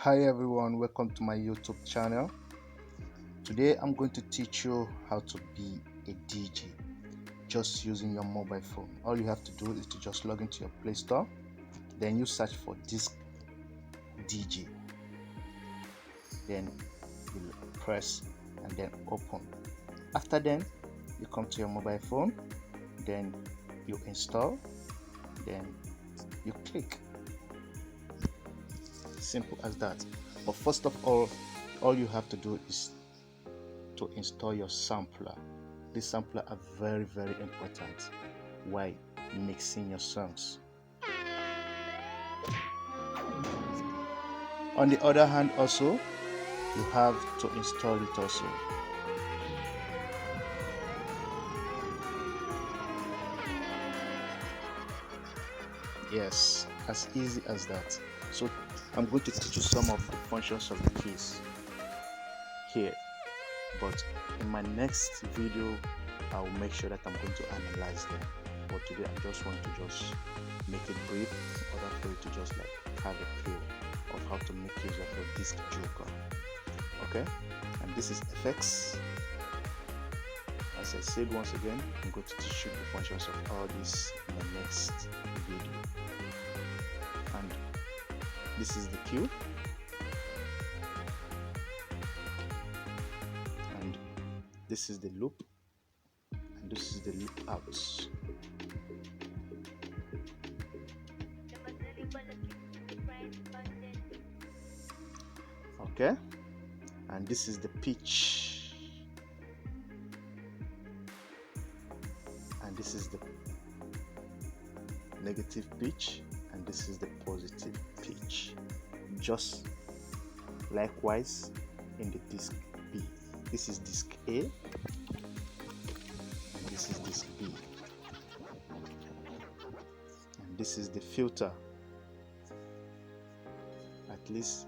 Hi everyone, welcome to my YouTube channel. Today I'm going to teach you how to be a DJ just using your mobile phone. All you have to do is to just log into your Play Store, then you search for Disc DJ, then you press and then open. After then, you come to your mobile phone, then you install, then you click. Simple as that. But first of all you have to do is to install your sampler. These sampler are very important while mixing your songs. On the other hand, also you have to install it also. Yes, as easy as that. So I'm going to teach you some of the functions of the keys here, but in my next video I will make sure that I'm going to analyze them. But today I just want to make it brief in order for you to just have a clue of how to make use of your disc joker. Okay, and this is FX. As I said once again, I'm going to teach you the functions of all this in the next video. And this is the cue, and this is the loop, and this is the loop out. Okay, and this is the pitch, and this is the negative pitch, and this is the positive pitch. Just likewise in the disc B. This is disc A, and this is disc B, and this is the filter. At least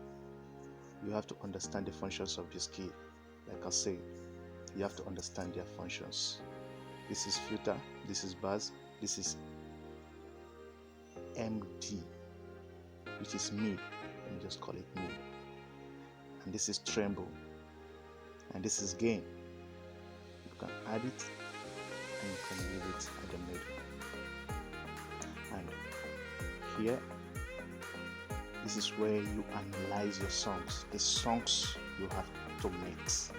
you have to understand the functions of this key. Like I say, you have to understand their functions. This is filter, this is bass, this is MD, which is mid. Let me just call it mid. And this is tremble, and this is gain. You can add it and you can leave it at the middle. And here, this is where you analyze your songs, the songs you have to mix.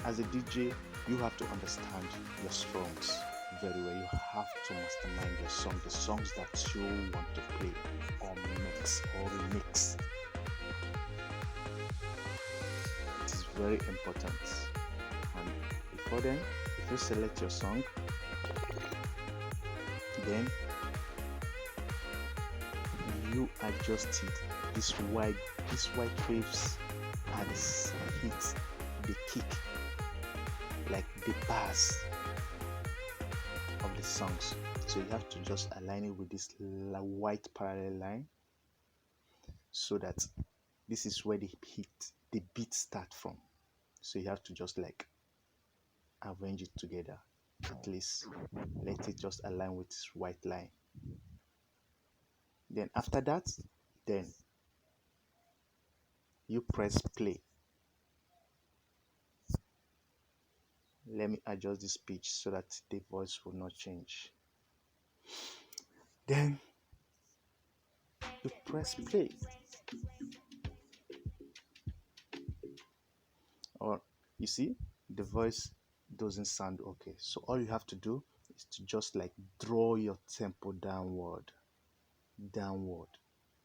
As a DJ, you have to understand your songs very well. You have to mastermind your song, the songs that you want to play or mix or remix. It is very important. And before then, if you select your song, then you adjust it. These white waves are the hits, the kick, like the bass of the songs. So you have to just align it with this white parallel line, so that this is where the beat start from. So you have to just arrange it together. At least let it just align with this white line. Then after that, then you press play. Let me adjust this pitch so that the voice will not change. Then you press play, or you see the voice doesn't sound okay. So all you have to do is to just draw your tempo downward.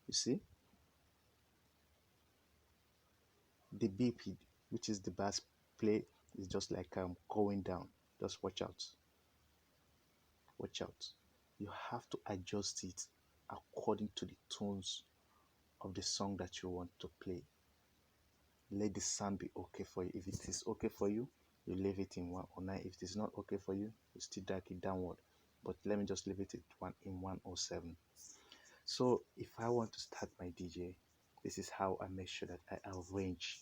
You see the BP, which is the bass play, is just going down. Just watch out. You have to adjust it according to the tones of the song that you want to play. Let the sound be okay for you. If it is okay for you, you leave it in 109. If it is not okay for you, you still drag it downward. But let me just leave it at in 107. So if I want to start my DJ, this is how I make sure that I arrange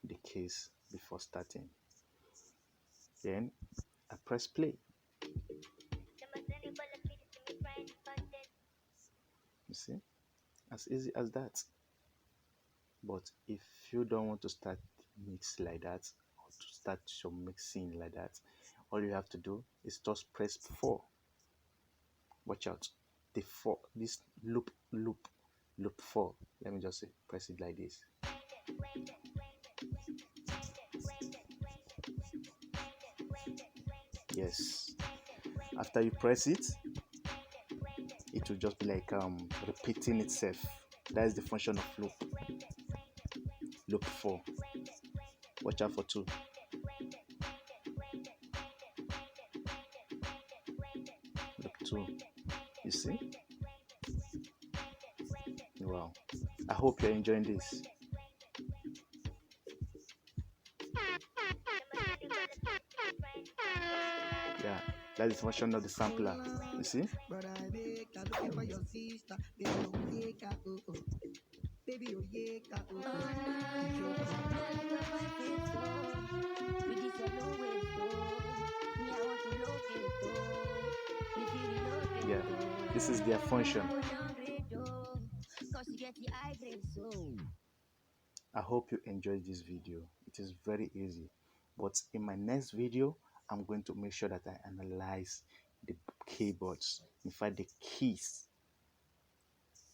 the keys before starting. Then I press play. You see, as easy as that. But if you don't want to start mix like that, or to start your mixing like that, all you have to do is just press 4. Watch out, the 4, this loop 4. Let me just say, press it like this. Yes, after you press it, it will just be like repeating itself. That is the function of loop 4. Watch out for 2. Loop 2. You see? Wow, I hope you're enjoying this. Yeah, that is the function of the sampler. You see? Yeah, this is their function. I hope you enjoyed this video. It is very easy, but in my next video I'm going to make sure that I analyze the keyboards, in fact the keys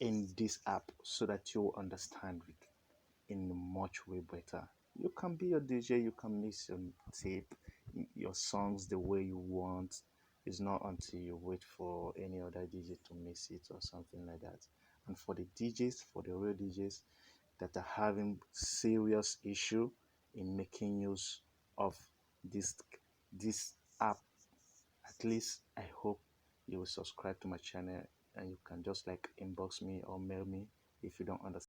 in this app, so that you will understand it in a much way better. You can be your DJ, you can mix your tape, your songs the way you want. It's not until you wait for any other DJ to mix it or something like that. And for the DJs, for the real DJs that are having serious issue in making use of this app, at least I hope you will subscribe to my channel, and you can just like inbox me or mail me if you don't understand.